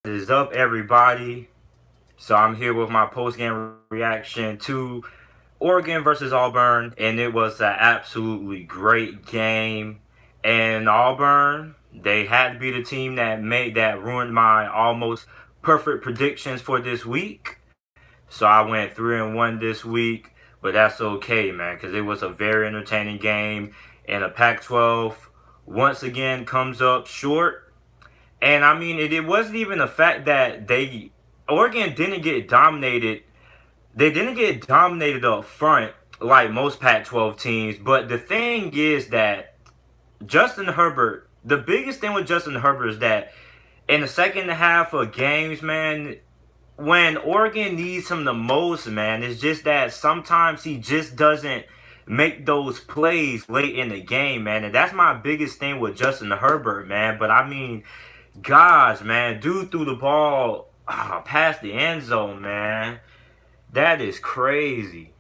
Is up, everybody? So I'm here with my post-game reaction to Oregon versus Auburn, and it was an absolutely great game. And Auburn, they had to be the team that ruined my almost perfect predictions for this week. So I went 3-1 this week, but that's okay, man, because it was a very entertaining game. And the Pac-12 once again comes up short. And I mean, it wasn't even the fact that Oregon didn't get dominated. They didn't get dominated up front like most Pac-12 teams. But the thing is that Justin Herbert, the biggest thing with Justin Herbert is that in the second half of games, man, when Oregon needs him the most, man, it's just that sometimes he just doesn't make those plays late in the game, man. And that's my biggest thing with Justin Herbert, man. But I mean, gosh, man, dude threw the ball past the end zone, man. That is crazy.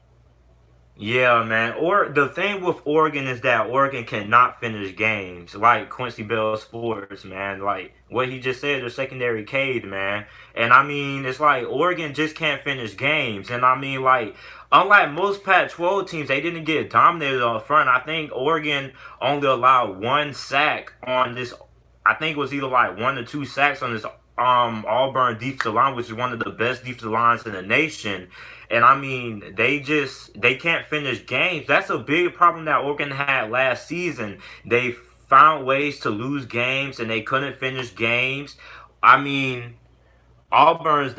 Yeah, man. Or the thing with Oregon is that Oregon cannot finish games like Quincy Bell Sports, man. Like what he just said, the secondary caved, man. And I mean, it's like Oregon just can't finish games. And I mean, like unlike most Pac-12 teams, they didn't get dominated up front. I think Oregon only allowed one sack on this. I think it was either like 1 or 2 sacks on this Auburn defensive line, which is one of the best defensive lines in the nation. And I mean, they can't finish games. That's a big problem that Oregon had last season. They found ways to lose games and they couldn't finish games. I mean, Auburn's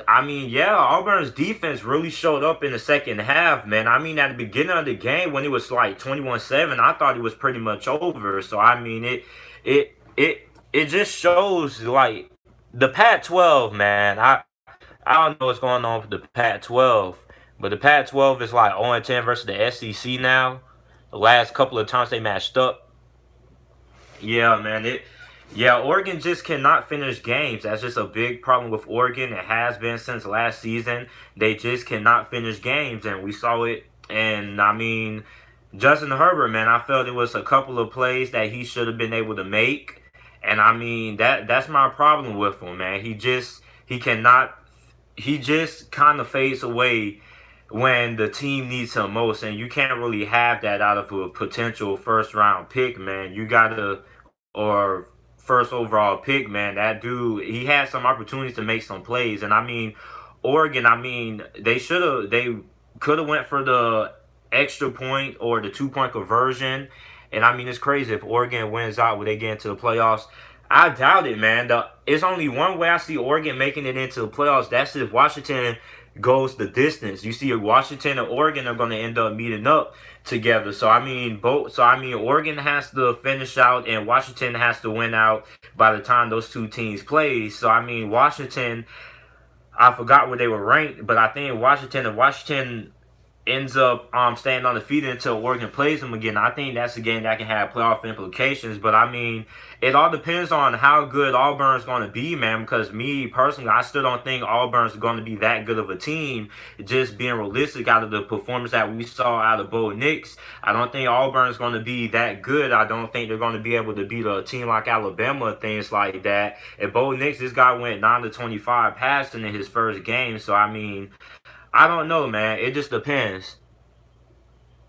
defense really showed up in the second half, man. I mean, at the beginning of the game when it was like 21-7, I thought it was pretty much over. So I mean, it just shows like the Pac-12, man. I don't know what's going on with the Pac-12, but the Pac-12 is like 0-10 versus the SEC now. The last couple of times they matched up, yeah, man. Oregon just cannot finish games. That's just a big problem with Oregon. It has been since last season. They just cannot finish games, and we saw it. And I mean, Justin Herbert, man, I felt it was a couple of plays that he should have been able to make. And I mean that's my problem with him, man. He cannot he just kind of fades away when the team needs him most, and you can't really have that out of a potential first round pick, man. You gotta or first overall pick, man. That dude, he had some opportunities to make some plays, and I mean, Oregon. I mean, they could have went for the extra point or the 2 point conversion, and I mean, it's crazy if Oregon wins out, will they get into the playoffs? I doubt it, man. It's only one way I see Oregon making it into the playoffs. That's if Washington goes the distance. You see, Washington and Oregon are going to end up meeting up together. So I mean, both. So I mean, Oregon has to finish out, and Washington has to win out by the time those two teams play. So I mean, Washington. I forgot where they were ranked, but I think Washington. If Washington ends up staying undefeated until Oregon plays them again, I think that's a game that can have playoff implications. But I mean, it all depends on how good Auburn's going to be, man. Because me personally, I still don't think Auburn's going to be that good of a team. Just being realistic, out of the performance that we saw out of Bo Nix, I don't think Auburn's going to be that good. I don't think they're going to be able to beat a team like Alabama, things like that. And Bo Nix, this guy went 9-25 passing in his first game. So I mean, I don't know, man. It just depends.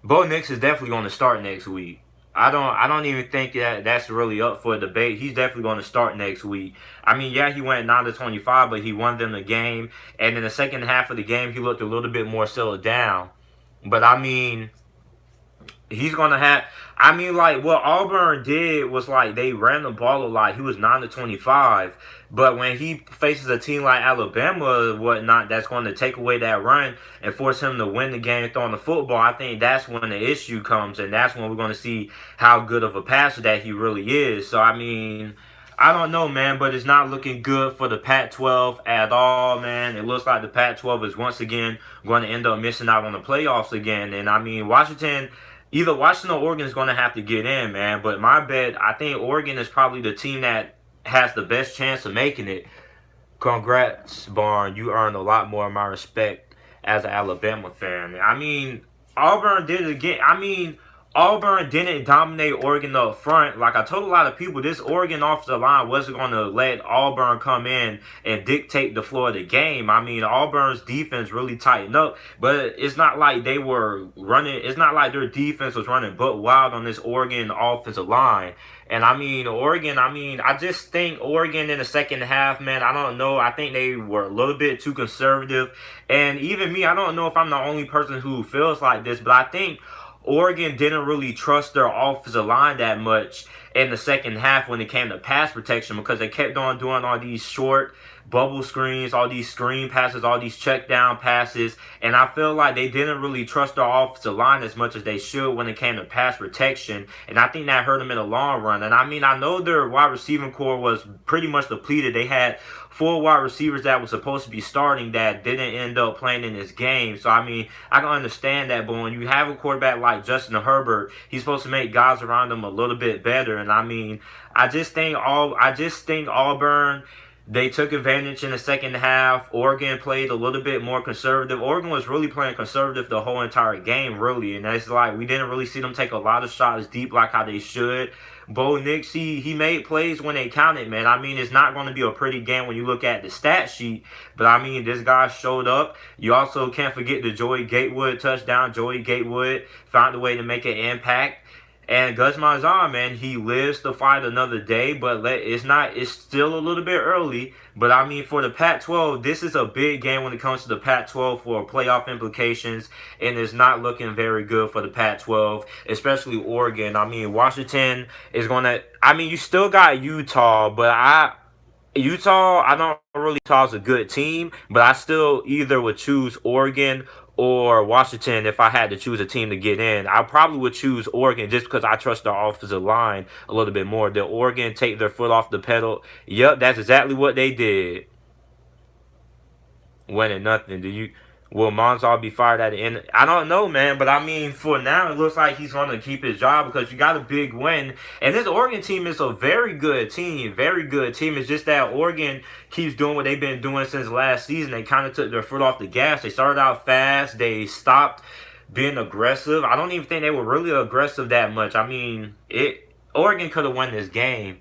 Bo Nix is definitely going to start next week. I don't even think that that's really up for debate. He's definitely going to start next week. I mean, yeah, he went 9-25, but he won them the game. And in the second half of the game, he looked a little bit more settled down. But I mean, he's gonna have. I mean, like what Auburn did was like they ran the ball a lot. He was 9-25, but when he faces a team like Alabama or whatnot, that's going to take away that run and force him to win the game throwing the football. I think that's when the issue comes, and that's when we're going to see how good of a passer that he really is. So I mean, I don't know, man, but it's not looking good for the Pac-12 at all, man. It looks like the Pac-12 is once again going to end up missing out on the playoffs again. And I mean, either Washington or Oregon is going to have to get in, man. But my bet, I think Oregon is probably the team that has the best chance of making it. Congrats, Barn. You earned a lot more of my respect as an Alabama fan. I mean, Auburn did it again. I mean, Auburn didn't dominate Oregon up front. Like I told a lot of people, this Oregon offensive line wasn't going to let Auburn come in and dictate the floor of the game. I mean, Auburn's defense really tightened up, but it's not like they were running. It's not like their defense was running butt wild on this Oregon offensive line. And I mean, Oregon, I just think Oregon in the second half, man, I don't know. I think they were a little bit too conservative. And even me, I don't know if I'm the only person who feels like this, but I think Oregon didn't really trust their offensive line that much in the second half when it came to pass protection because they kept on doing all these short bubble screens, all these screen passes, all these check down passes, and I feel like they didn't really trust their offensive line as much as they should when it came to pass protection, and I think that hurt them in the long run. And I mean, I know their wide receiving core was pretty much depleted. They had four wide receivers that were supposed to be starting that didn't end up playing in this game. So I mean, I can understand that, but when you have a quarterback like Justin Herbert, he's supposed to make guys around him a little bit better. And I mean, I just think Auburn, they took advantage in the second half. Oregon played a little bit more conservative. Oregon was really playing conservative the whole entire game, really. And it's like we didn't really see them take a lot of shots deep like how they should. Bo Nix, he made plays when they counted, man. I mean, it's not going to be a pretty game when you look at the stat sheet. But, I mean, this guy showed up. You also can't forget the Joey Gatewood touchdown. Joey Gatewood found a way to make an impact. And Gus Malzahn, man, he lives to fight another day, but it's still a little bit early. But I mean, for the Pac-12, this is a big game when it comes to the Pac-12 for playoff implications, and it's not looking very good for the Pac-12, especially Oregon. I mean, Washington is I mean, you still got Utah, but I don't really Utah's a good team, but I still either would choose Oregon or Washington if I had to choose a team to get in. I probably would choose Oregon just because I trust their offensive line a little bit more. Did Oregon take their foot off the pedal? Yep, that's exactly what they did. Winning nothing. Will Monzal be fired at the end? I don't know, man. But I mean, for now, it looks like he's going to keep his job because you got a big win. And this Oregon team is a very good team. Very good team. It's just that Oregon keeps doing what they've been doing since last season. They kind of took their foot off the gas. They started out fast. They stopped being aggressive. I don't even think they were really aggressive that much. I mean, Oregon could have won this game.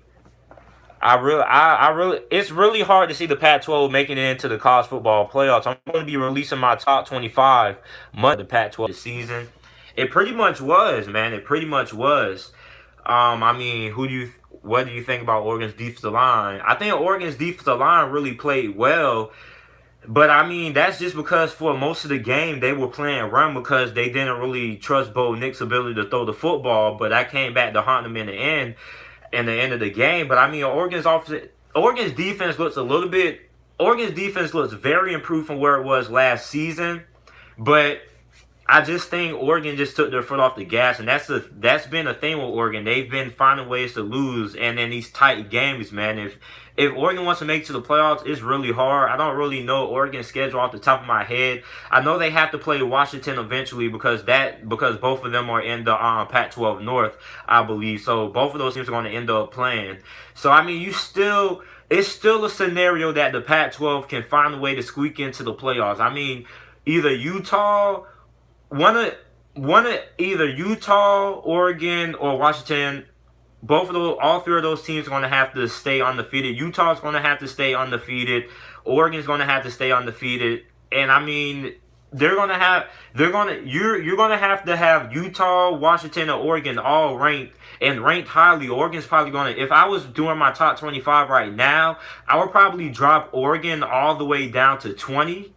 It's really hard to see the Pac-12 making it into the college football playoffs. I'm going to be releasing my top 25 the Pac-12 this season. It pretty much was, man. It pretty much was. I mean, what do you think about Oregon's defensive line? I think Oregon's defensive line really played well. But I mean, that's just because for most of the game they were playing run because they didn't really trust Bo Nix's ability to throw the football. But that came back to haunt them in the end of the game. But I mean, Oregon's defense looks a little bit. Oregon's defense looks very improved from where it was last season, but I just think Oregon just took their foot off the gas, and that's been a thing with Oregon. They've been finding ways to lose, and in these tight games, man. If Oregon wants to make it to the playoffs, it's really hard. I don't really know Oregon's schedule off the top of my head. I know they have to play Washington eventually because both of them are in the Pac-12 North, I believe. So both of those teams are going to end up playing. So I mean, it's still a scenario that the Pac-12 can find a way to squeak into the playoffs. I mean, either Utah. Either Utah, Oregon, or Washington. All three of those teams are going to have to stay undefeated. Utah's going to have to stay undefeated. Oregon's going to have to stay undefeated. And I mean, you're going to have to have Utah, Washington, and Oregon all ranked and ranked highly. Oregon's probably going to, if I was doing my top 25 right now, I would probably drop Oregon all the way down to 20.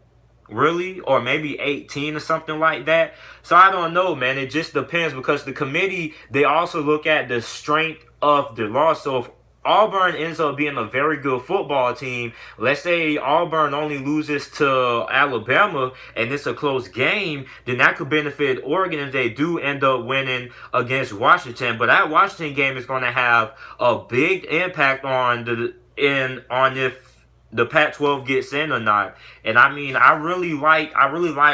Really, or maybe 18 or something like that. So I don't know, man. It just depends because the committee, they also look at the strength of the loss. So if Auburn ends up being a very good football team, let's say Auburn only loses to Alabama and it's a close game, then that could benefit Oregon if they do end up winning against Washington. But that Washington game is going to have a big impact on if the Pac-12 gets in or not. And I mean, I really like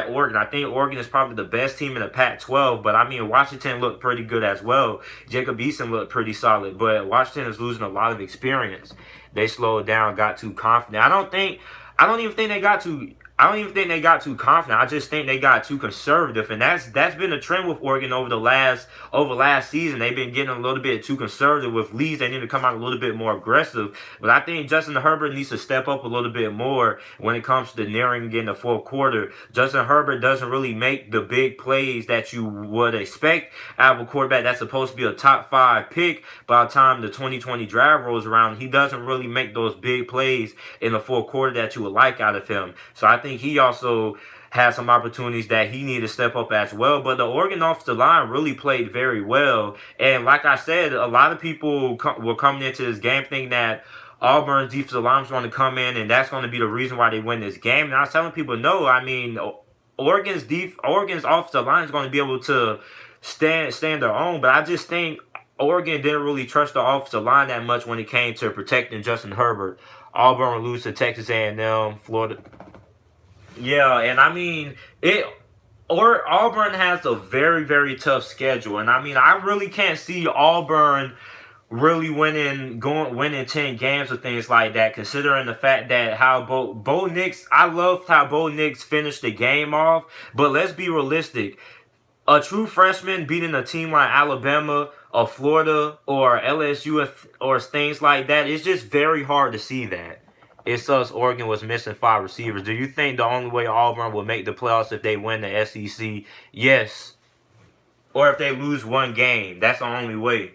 Oregon. I think Oregon is probably the best team in the Pac-12, but I mean, Washington looked pretty good as well. Jacob Eason looked pretty solid, but Washington is losing a lot of experience. They slowed down, got too confident. I don't even think they got too I don't even think they got too confident. I just think they got too conservative, and that's been a trend with Oregon over last season. They've been getting a little bit too conservative with leads. They need to come out a little bit more aggressive. But I think Justin Herbert needs to step up a little bit more when it comes to nearing in the fourth quarter. Justin Herbert doesn't really make the big plays that you would expect out of a quarterback that's supposed to be a top 5 pick by the time the 2020 draft rolls around. He doesn't really make those big plays in the fourth quarter that you would like out of him. So I think he also had some opportunities that he needed to step up as well. But the Oregon offensive line really played very well. And like I said, a lot of people were coming into this game thinking that Auburn's defensive line was going to come in and that's going to be the reason why they win this game. And I was telling people, no, I mean, Oregon's offensive line is going to be able to stand their own. But I just think Oregon didn't really trust the offensive line that much when it came to protecting Justin Herbert. Auburn will lose to Texas A&M, Florida. Yeah, and I mean it. Or Auburn has a very very tough schedule, and I mean I really can't see Auburn really winning 10 games or things like that. Considering the fact that how Bo Nix, I loved how Bo Nix finished the game off, but let's be realistic. A true freshman beating a team like Alabama or Florida or LSU or things like that, it's just very hard to see that. It's us. Oregon was missing 5 receivers. Do you think the only way Auburn will make the playoffs if they win the SEC? Yes. Or if they lose one game. That's the only way.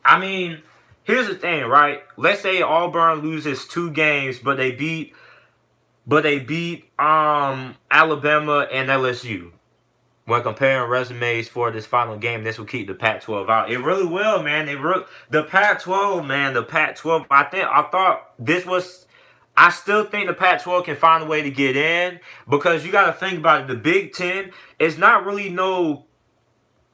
I mean, here's the thing, right? Let's say Auburn loses 2 games, but they beat Alabama and LSU. When comparing resumes for this final game, this will keep the Pac-12 out. It really will, man. The Pac-12, man. The Pac-12. I still think the Pac-12 can find a way to get in because you got to think about it. The Big Ten is not really no.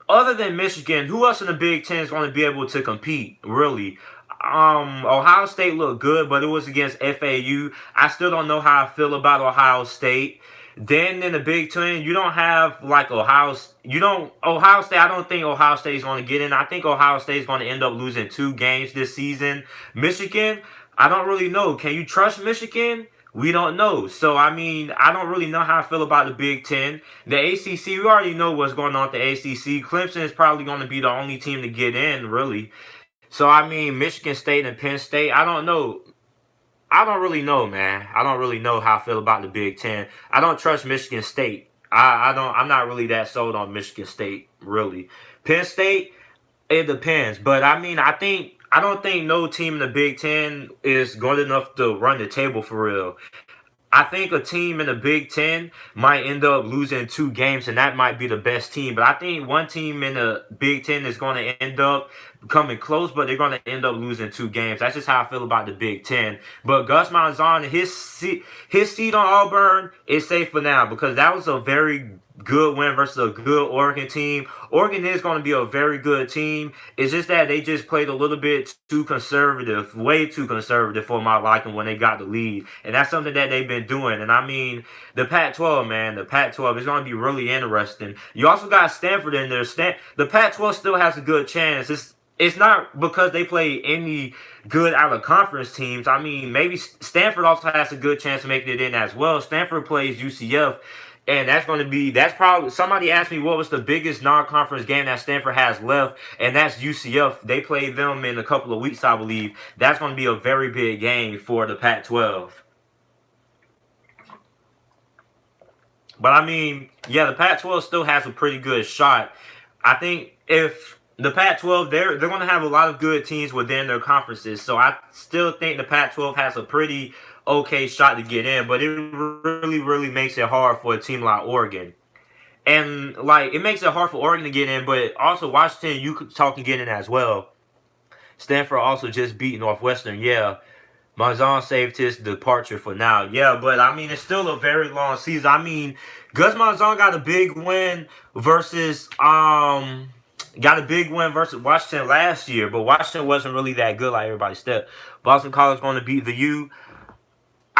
Other than Michigan, who else in the Big Ten is going to be able to compete? Really. Ohio State looked good, but it was against FAU. I still don't know how I feel about Ohio State. Then in the Big Ten, you don't have like Ohio State. I don't think Ohio State is going to get in. I think Ohio State is going to end up losing 2 games this season. Michigan, I don't really know. Can you trust Michigan? We don't know. So, I mean, I don't really know how I feel about the Big Ten. The ACC, we already know what's going on at the ACC. Clemson is probably going to be the only team to get in, really. So, I mean, Michigan State and Penn State, I don't know. I don't really know, man. I don't really know how I feel about the Big Ten. I don't trust Michigan State. I'm not really that sold on Michigan State, really. Penn State, it depends. But I mean, I don't think no team in the Big Ten is good enough to run the table for real. I think a team in the Big Ten might end up losing 2 games, and that might be the best team. But I think one team in the Big Ten is going to end up coming close, but they're going to end up losing 2 games. That's just how I feel about the Big Ten. But Gus Malzahn, his seat on Auburn is safe for now because that was a very good win versus a good Oregon team. Oregon is going to be a very good team. It's just that they just played a little bit too conservative, way too conservative for my liking when they got the lead. And that's something that they've been doing. And I mean, the Pac-12, man, the Pac-12 is going to be really interesting. You also got Stanford in there. The Pac-12 still has a good chance. It's not because they play any good out of conference teams. I mean, maybe Stanford also has a good chance of making it in as well. Stanford plays UCF. And that's probably, somebody asked me what was the biggest non-conference game that Stanford has left, and that's UCF. They play them in a couple of weeks, I believe. That's going to be a very big game for the Pac-12. But I mean, yeah, the Pac-12 still has a pretty good shot. I think if the Pac-12, they're going to have a lot of good teams within their conferences. So I still think the Pac-12 has a pretty okay shot to get in, but it really, really makes it hard for a team like Oregon. And, like, it makes it hard for Oregon to get in, but also Washington, you could talk and get in as well. Stanford also just beat Northwestern. Yeah, Malzahn saved his departure for now. Yeah, but, I mean, it's still a very long season. I mean, Gus Malzahn got a big win versus Washington last year, but Washington wasn't really that good like everybody said. Boston College going to beat the U.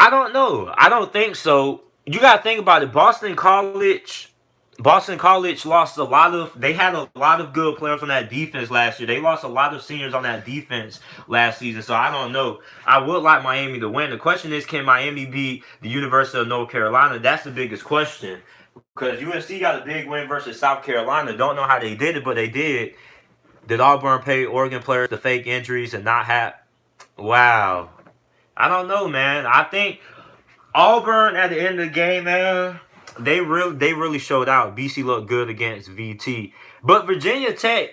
I don't know. I don't think so. You got to think about it. Boston College Boston College lost a lot of. They had a lot of good players on that defense last year. They lost a lot of seniors on that defense last season. So I don't know. I would like Miami to win. The question is, can Miami beat the University of North Carolina? That's the biggest question. Because UNC got a big win versus South Carolina. Don't know how they did it, but they did. Did Auburn pay Oregon players to fake injuries and not have? Wow. I don't know, man. I think Auburn at the end of the game, man, they really showed out. BC looked good against VT. But Virginia Tech,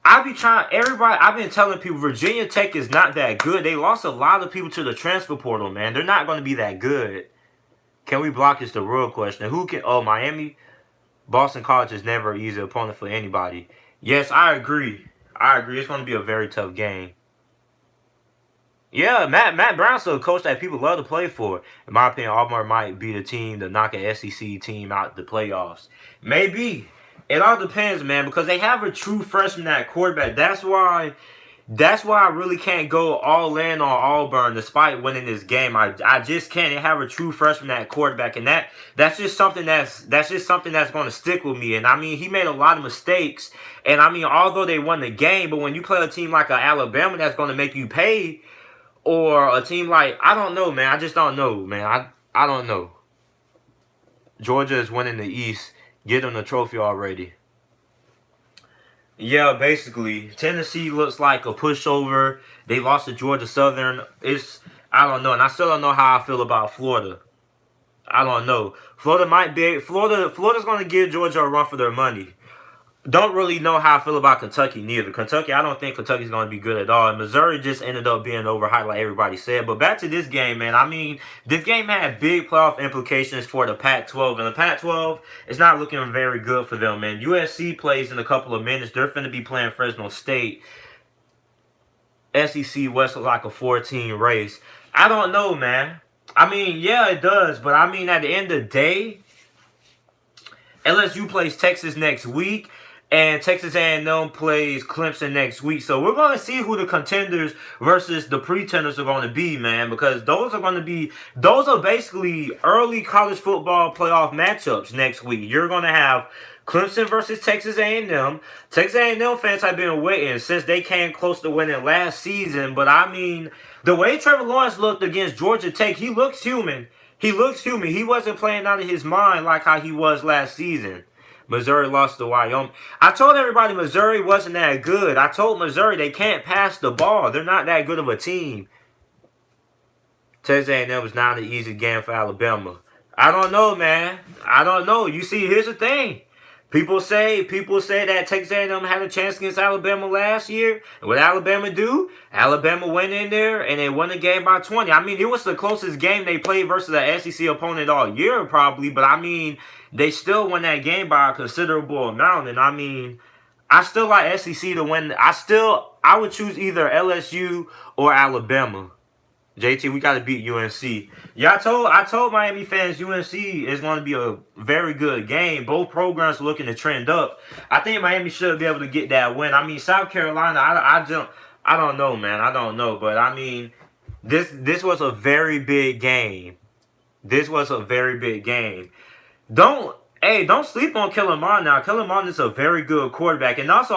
I've been telling people Virginia Tech is not that good. They lost a lot of people to the transfer portal, man. They're not going to be that good. Can we block is the real question. Who can, oh, Miami? Boston College is never an easy opponent for anybody. Yes, I agree. It's going to be a very tough game. Yeah, Matt Brown's still a coach that people love to play for. In my opinion, Auburn might be the team to knock an SEC team out the playoffs. Maybe. It all depends, man, because they have a true freshman at quarterback. That's why I really can't go all in on Auburn despite winning this game. I just can't. They have a true freshman at quarterback, and that's just something that's going to stick with me. And I mean, he made a lot of mistakes, and I mean, although they won the game, but when you play a team like a Alabama that's going to make you pay, or a team like, I don't know, man. I just don't know, man. I don't know. Georgia is winning the East. Get them the trophy already. Yeah, basically. Tennessee looks like a pushover. They lost to Georgia Southern. I don't know. And I still don't know how I feel about Florida. I don't know. Florida's going to give Georgia a run for their money. Don't really know how I feel about Kentucky neither. I don't think Kentucky's going to be good at all. And Missouri just ended up being overhyped like everybody said. But back to this game, man. I mean, this game had big playoff implications for the Pac-12. And the Pac-12 is not looking very good for them, man. USC plays in a couple of minutes. They're finna be playing Fresno State. SEC West looks like a 14 race. I don't know, man. I mean, yeah, it does. But I mean, at the end of the day, LSU plays Texas next week. And Texas A&M plays Clemson next week. So we're going to see who the contenders versus the pretenders are going to be, man. Because those are basically early college football playoff matchups next week. You're going to have Clemson versus Texas A&M. Texas A&M fans have been waiting since they came close to winning last season. But I mean, the way Trevor Lawrence looked against Georgia Tech, he looks human. He wasn't playing out of his mind like how he was last season. Missouri lost to Wyoming. I told everybody Missouri wasn't that good. I told Missouri they can't pass the ball. They're not that good of a team. Texas A&M was not an easy game for Alabama. I don't know, man. I don't know. You see, here's the thing. People say that Texas A&M had a chance against Alabama last year. And what Alabama do? Alabama went in there and they won the game by 20. I mean, it was the closest game they played versus an SEC opponent all year probably. But I mean, they still won that game by a considerable amount. And I mean, I still like SEC to win. I would choose either LSU or Alabama. JT, we got to beat UNC. Yeah, I told Miami fans UNC is going to be a very good game. Both programs are looking to trend up. I think Miami should be able to get that win. I mean, South Carolina, I don't know, man. I don't know. But, I mean, this was a very big game. This was a very big game. Don't sleep on Kellen Mond now. Kellen Mond is a very good quarterback. And also,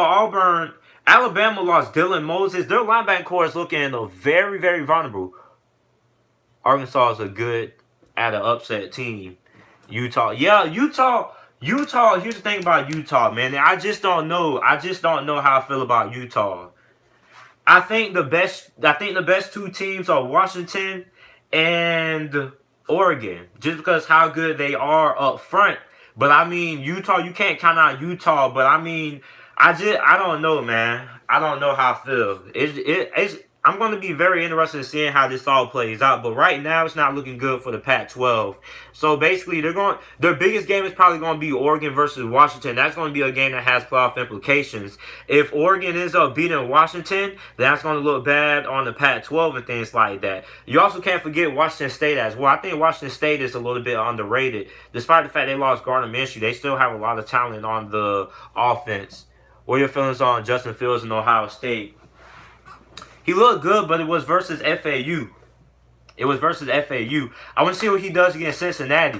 Alabama lost Dylan Moses. Their linebacker core is looking very, very vulnerable. Arkansas is a good at an upset team. Utah. Here's the thing about Utah, man. I just don't know how I feel about Utah. I think the best two teams are Washington and Oregon, just because how good they are up front. But I mean, Utah, you can't count out Utah. But I mean, I don't know, man. I don't know how I feel. I'm going to be very interested in seeing how this all plays out. But right now, it's not looking good for the Pac-12. So basically, their biggest game is probably going to be Oregon versus Washington. That's going to be a game that has playoff implications. If Oregon ends up beating Washington, that's going to look bad on the Pac-12 and things like that. You also can't forget Washington State as well. I think Washington State is a little bit underrated. Despite the fact they lost Gardner Minshew, they still have a lot of talent on the offense. What are your feelings on Justin Fields in Ohio State? He looked good, but it was versus FAU. I want to see what he does against Cincinnati.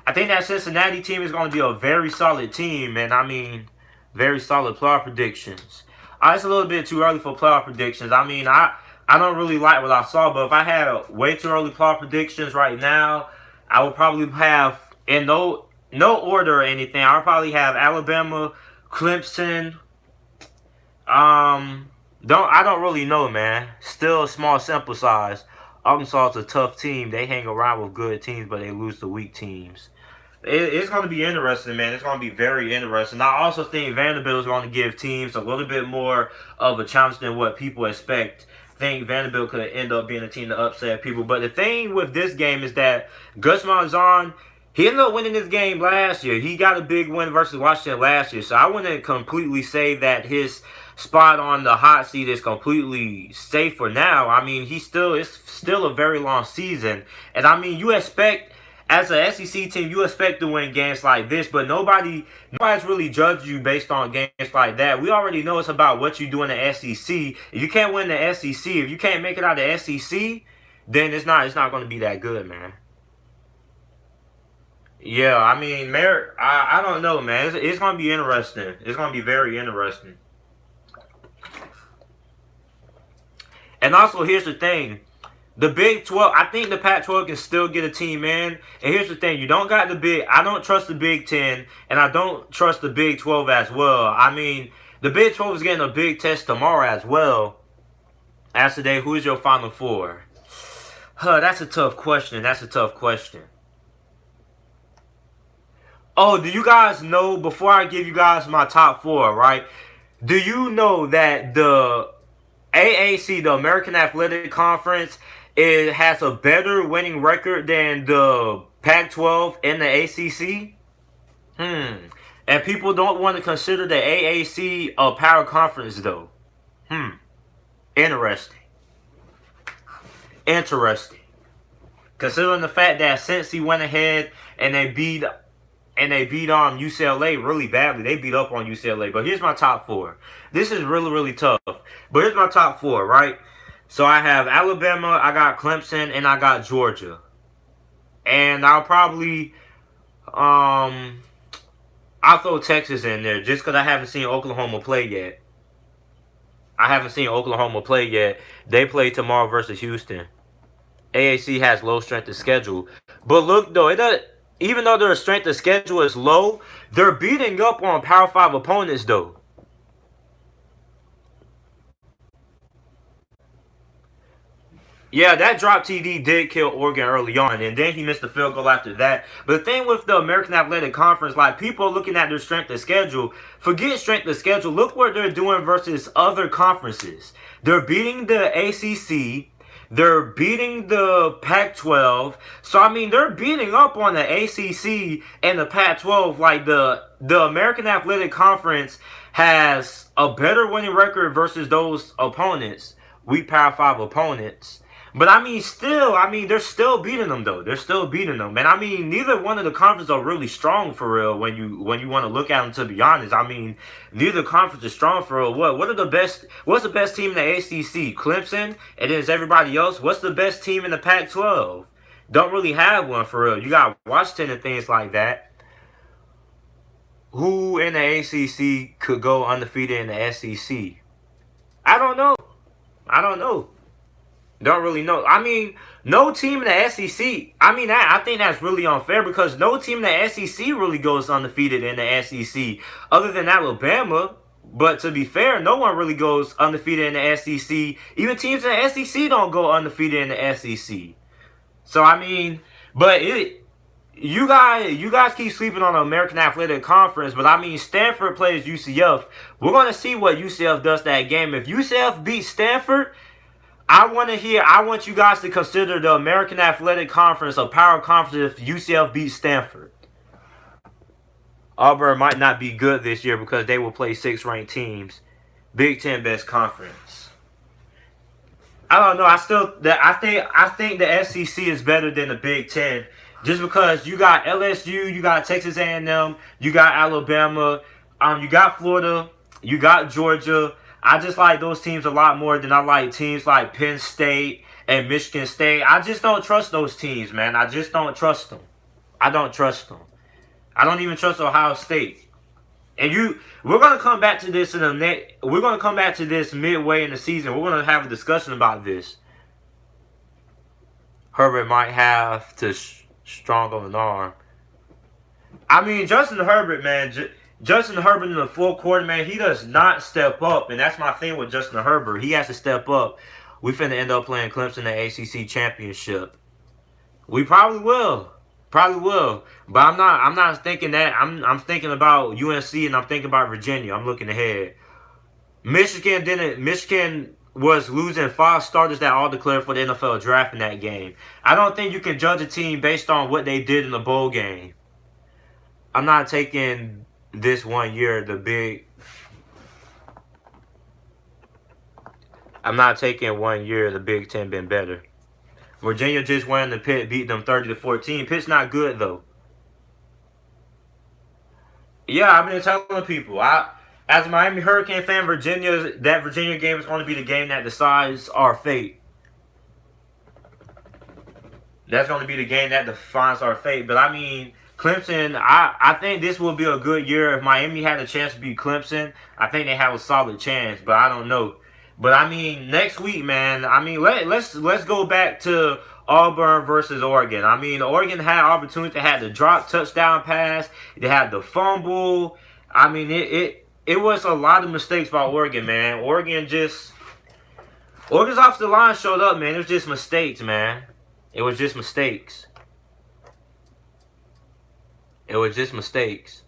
I think that Cincinnati team is going to be a very solid team, and I mean, very solid playoff predictions. It's a little bit too early for playoff predictions. I mean, I don't really like what I saw, but if I had way too early playoff predictions right now, I would probably have in no order or anything. I would probably have Alabama, Clemson. I don't really know, man. Still a small sample size. Arkansas is a tough team. They hang around with good teams, but they lose to weak teams. It's going to be interesting, man. It's going to be very interesting. I also think Vanderbilt is going to give teams a little bit more of a challenge than what people expect. I think Vanderbilt could end up being a team to upset people. But the thing with this game is that Gus Malzahn, he ended up winning this game last year. He got a big win versus Washington last year. So I wouldn't completely say that his spot on the hot seat is completely safe for now. I mean, it's still a very long season. And I mean, you expect, as an SEC team, you expect to win games like this, but nobody's really judged you based on games like that. We already know it's about what you do in the SEC. If you can't win the SEC, if you can't make it out of the SEC, then it's not going to be that good, man. Yeah, I mean, I don't know, man. It's going to be interesting. It's going to be very interesting. And also, here's the thing. The Big 12, I think the Pac-12 can still get a team in. And here's the thing. I don't trust the Big 10, and I don't trust the Big 12 as well. I mean, the Big 12 is getting a big test tomorrow as well. As today, who is your Final Four? That's a tough question. Oh, do you guys know, before I give you guys my top four, right? Do you know that the AAC, the American Athletic Conference, it has a better winning record than the Pac-12 and the ACC? And people don't want to consider the AAC a power conference, though. Interesting. Considering the fact that Cincy went ahead and they beat UCLA really badly. They beat up on UCLA. But here's my top four. This is really, really tough. But here's my top four, right? So I have Alabama, I got Clemson, and I got Georgia. And I'll probably I'll throw Texas in there just because I haven't seen Oklahoma play yet. They play tomorrow versus Houston. AAC has low strength of schedule. But look, though, even though their strength of schedule is low, they're beating up on Power 5 opponents, though. Yeah, that drop TD did kill Oregon early on, and then he missed the field goal after that. But the thing with the American Athletic Conference, like, people are looking at their strength of schedule. Forget strength of schedule. Look what they're doing versus other conferences. They're beating the ACC. They're beating the Pac-12. So, I mean, they're beating up on the ACC and the Pac-12. Like, the American Athletic Conference has a better winning record versus those opponents, weak Power 5 opponents. But, I mean, they're still beating them, though. And, I mean, neither one of the conferences are really strong for real when you want to look at them, to be honest. I mean, neither conference is strong for real. What's the best team in the ACC? Clemson? And then it's everybody else? What's the best team in the Pac-12? Don't really have one for real. You got Washington and things like that. Who in the ACC could go undefeated in the SEC? I don't know. Don't really know. I mean, no team in the SEC. I mean, I think that's really unfair because no team in the SEC really goes undefeated in the SEC other than Alabama. But to be fair, no one really goes undefeated in the SEC. Even teams in the SEC don't go undefeated in the SEC. So, I mean, but you guys keep sleeping on the American Athletic Conference, but I mean, Stanford plays UCF. We're going to see what UCF does that game. If UCF beats Stanford, I want you guys to consider the American Athletic Conference a power conference if UCF beats Stanford. Auburn might not be good this year because they will play 6 ranked teams. Big Ten best conference. I don't know. I think the SEC is better than the Big Ten, just because you got LSU, you got Texas A&M, you got Alabama, you got Florida, you got Georgia. I just like those teams a lot more than I like teams like Penn State and Michigan State. I just don't trust those teams, man. I just don't trust them. I don't trust them. I don't even trust Ohio State. And we're gonna come back to this in the next. We're gonna come back to this midway in the season. We're gonna have a discussion about this. Herbert might have to strong of an arm. I mean, Justin Herbert, man. Justin Herbert in the fourth quarter, man, he does not step up, and that's my thing with Justin Herbert. He has to step up. We finna end up playing Clemson in the ACC championship. We probably will. Probably will. But I'm not thinking that. I'm thinking about UNC and I'm thinking about Virginia. I'm looking ahead. Michigan was losing 5 starters that all declared for the NFL draft in that game. I don't think you can judge a team based on what they did in the bowl game. I'm not taking this one year I'm not taking 1 year the Big Ten been better. Virginia just won the Pitt, beat them 30-14. Pitt's not good though. Yeah, I've been telling people. As a Miami Hurricane fan, that Virginia game is going to be the game that decides our fate. That's going to be the game that defines our fate. But I mean, Clemson, I think this will be a good year. If Miami had a chance to beat Clemson, I think they have a solid chance. But I don't know. But I mean, next week, man. I mean, let's go back to Auburn versus Oregon. I mean, Oregon had opportunities. They had the drop touchdown pass. They had the fumble. I mean, it was a lot of mistakes by Oregon, man. Oregon's offensive line showed up, man. It was just mistakes, man. It was just mistakes. It was just mistakes.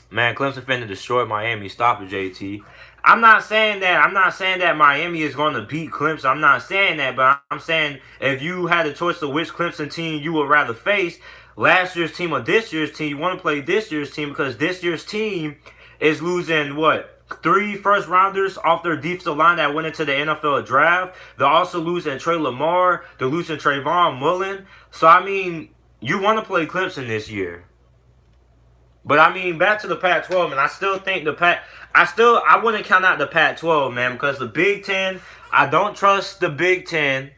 Man, Clemson finna destroy Miami. Stop it, JT. I'm not saying that Miami is going to beat Clemson. I'm not saying that, but I'm saying if you had a choice of which Clemson team you would rather face, last year's team or this year's team, you want to play this year's team because this year's team is losing, what, 3 first-rounders off their defensive line that went into the NFL draft. They're also losing Trey Lamar. They're losing Trayvon Mullen. So, I mean, you want to play Clemson this year. But I mean, back to the Pac-12, and I still think I wouldn't count out the Pac-12, man, because the Big Ten, I don't trust the Big Ten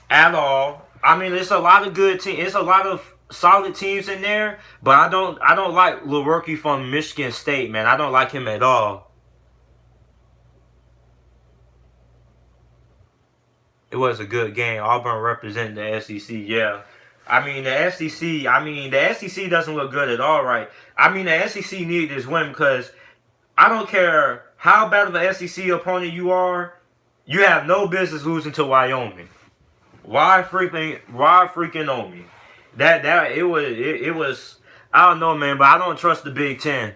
at all. I mean, it's a lot of good teams, it's a lot of solid teams in there, but I don't like Lewerke from Michigan State, man. I don't like him at all. It was a good game. Auburn representing the SEC, yeah. I mean, the SEC doesn't look good at all, right? I mean, the SEC needed this win because I don't care how bad of an SEC opponent you are, you have no business losing to Wyoming. Why freaking Wyoming? It was I don't know, man, but I don't trust the Big Ten.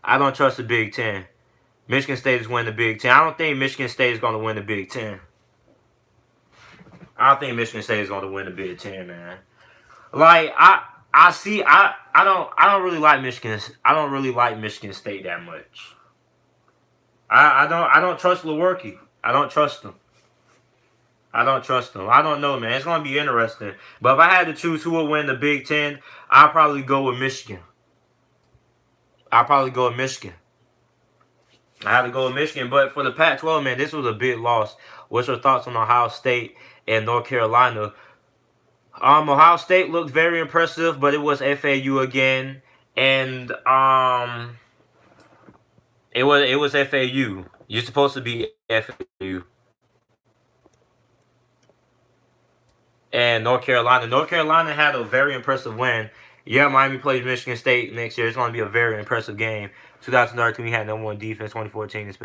I don't trust the Big Ten. Michigan State is winning the Big Ten. I don't think Michigan State is going to win the Big Ten. I don't think Michigan State is going to win the Big Ten, man. Like I don't really like Michigan. I don't really like Michigan State that much. I don't trust Lewerke. I don't trust him. I don't know, man. It's going to be interesting. But if I had to choose who would win the Big Ten, I'd probably go with Michigan. I had to go with Michigan. But for the Pac-12, man, this was a big loss. What's your thoughts on Ohio State and North Carolina? Ohio State looked very impressive, but it was FAU again. And it was FAU. You're supposed to be FAU. And North Carolina had a very impressive win. Yeah, Miami plays Michigan State next year. It's going to be a very impressive game. 2013, we had number 1 defense. 2014, it's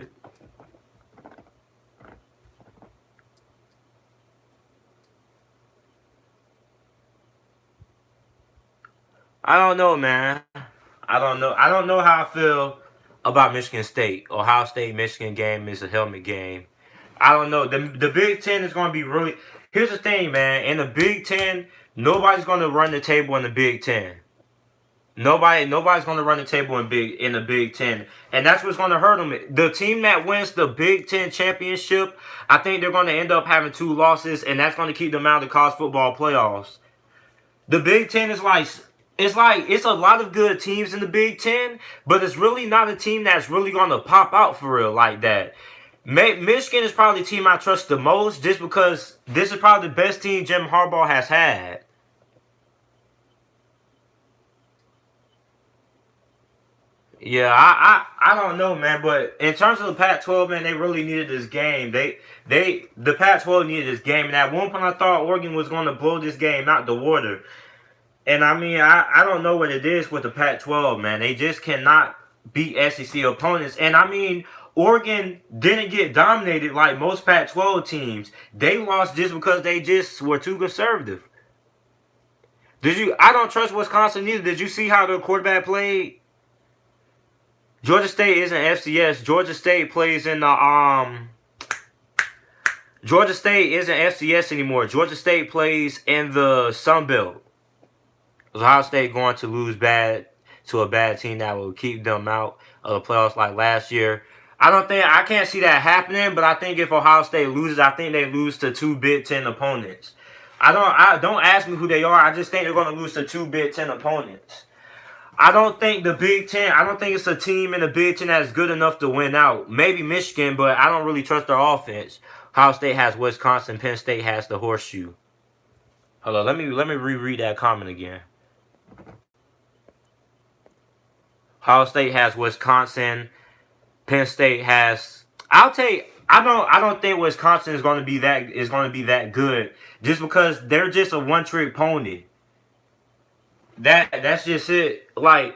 I don't know, man. I don't know how I feel about Michigan State. Ohio State Michigan game is a helmet game. I don't know. The Big Ten is going to be really. Here's the thing, man. In the Big Ten, nobody's going to run the table in the Big Ten. Nobody's going to run the table in the Big Ten, and that's what's going to hurt them. The team that wins the Big Ten championship, I think they're going to end up having 2 losses, and that's going to keep them out of the college football playoffs. The Big Ten is it's a lot of good teams in the Big Ten, but it's really not a team that's really going to pop out for real like that. Michigan is probably the team I trust the most, just because this is probably the best team Jim Harbaugh has had. Yeah, I don't know, man. But in terms of the Pac-12, man, they really needed this game. The Pac-12 needed this game, and at one point I thought Oregon was going to blow this game out the water. And I mean, I don't know what it is with the Pac-12, man. They just cannot beat SEC opponents. And I mean, Oregon didn't get dominated like most Pac-12 teams. They lost just because they just were too conservative. Did you? I don't trust Wisconsin either. Did you see how the quarterback played? Georgia State isn't FCS. Georgia State plays in the. Georgia State isn't FCS anymore. Georgia State plays in the Sun Belt. Ohio State going to lose bad to a bad team that will keep them out of the playoffs like last year. I can't see that happening, but I think if Ohio State loses, I think they lose to two Big Ten opponents. I don't ask me who they are. I just think they're going to lose to two Big Ten opponents. I don't think the Big Ten. I don't think it's a team in the Big Ten that's good enough to win out. Maybe Michigan, but I don't really trust their offense. Ohio State has Wisconsin. Penn State has the horseshoe. Hold on, let me reread that comment again. Ohio State has Wisconsin. Penn State has. I don't think Wisconsin is going to be that good just because they're just a one-trick pony. That's just it. Like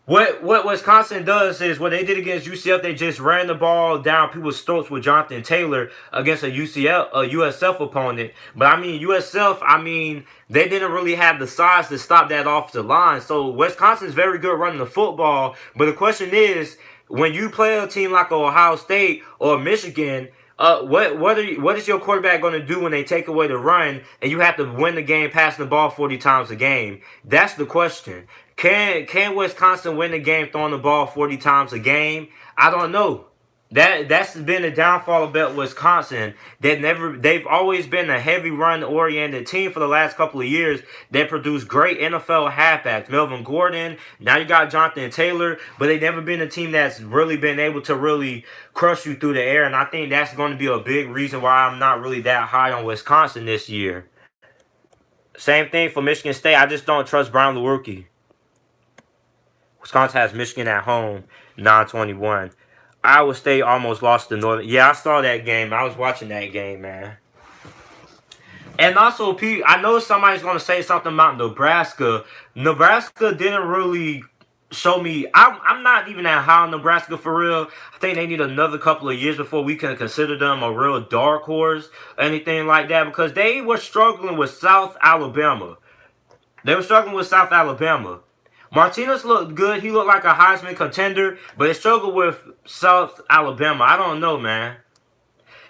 what Wisconsin does is what they did against UCF. They just ran the ball down people's throats with Jonathan Taylor against a USF opponent. But I mean USF. I mean they didn't really have the size to stop that offensive line. So Wisconsin's very good running the football. But the question is, when you play a team like Ohio State or Michigan, what is your quarterback going to do when they take away the run and you have to win the game passing the ball 40 times a game? That's the question. Can Wisconsin win the game throwing the ball 40 times a game? I don't know. That's been the downfall about Wisconsin. They've always been a heavy run oriented team for the last couple of years. They produced great NFL halfbacks, Melvin Gordon. Now you got Jonathan Taylor, but they've never been a team that's really been able to really crush you through the air. And I think that's going to be a big reason why I'm not really that high on Wisconsin this year. Same thing for Michigan State. I just don't trust Brian Lewerke. Wisconsin has Michigan at home, 9-21. Iowa State almost lost to Northern. Yeah, I saw that game. I was watching that game, man. And also, Pete, I know somebody's going to say something about Nebraska. Nebraska didn't really show me. I'm not even that high on Nebraska for real. I think they need another couple of years before we can consider them a real dark horse or anything like that, because they were struggling with South Alabama. Martinez looked good. He looked like a Heisman contender, but they struggled with South Alabama. I don't know, man.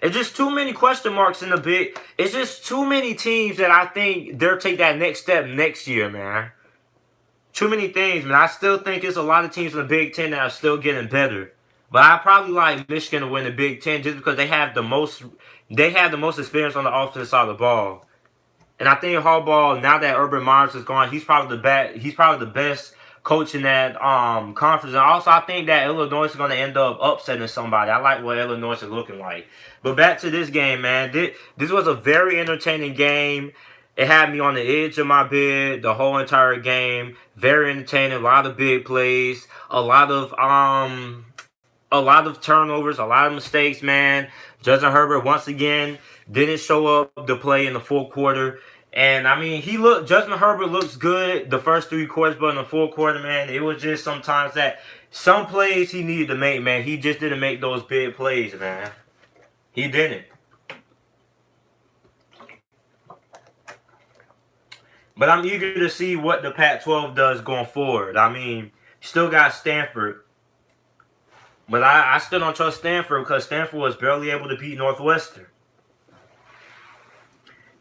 It's just too many question marks in the big. It's just too many teams that I think they'll take that next step next year, man. Too many things, man. I still think it's a lot of teams in the Big Ten that are still getting better. But I probably like Michigan to win the Big Ten just because they have the most. They have the most experience on the offensive side of the ball. And I think Harbaugh, now that Urban Myers is gone, he's probably the best coach in that conference. And also, I think that Illinois is going to end up upsetting somebody. I like what Illinois is looking like. But back to this game, man. This was a very entertaining game. It had me on the edge of my bed the whole entire game. Very entertaining. A lot of big plays. A lot of turnovers. A lot of mistakes, man. Justin Herbert once again didn't show up to play in the fourth quarter. And I mean, Justin Herbert looks good the first three quarters, but in the fourth quarter, man, it was just sometimes that some plays he needed to make, man. He just didn't make those big plays, man. He didn't. But I'm eager to see what the Pac-12 does going forward. I mean, still got Stanford. But I still don't trust Stanford because Stanford was barely able to beat Northwestern.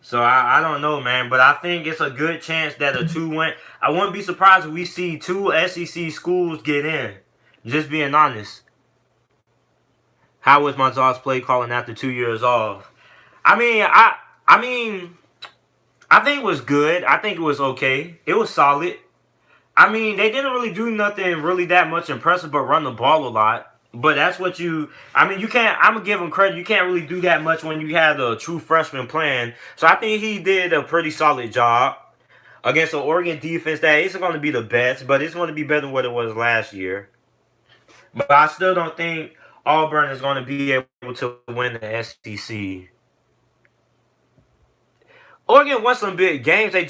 So I don't know, man. But I think it's a good chance that a 2-win. I wouldn't be surprised if we see 2 SEC schools get in. Just being honest. How was my Jaws play calling after 2 years off? I mean, I think it was good. I think it was okay. It was solid. I mean, they didn't really do nothing really that much impressive but run the ball a lot. But that's what you. I mean, you can't. I'm gonna give him credit. You can't really do that much when you have a true freshman playing. So I think he did a pretty solid job against the Oregon defense that isn't going to be the best, but it's going to be better than what it was last year. But I still don't think Auburn is going to be able to win the SEC. Oregon won some big games. They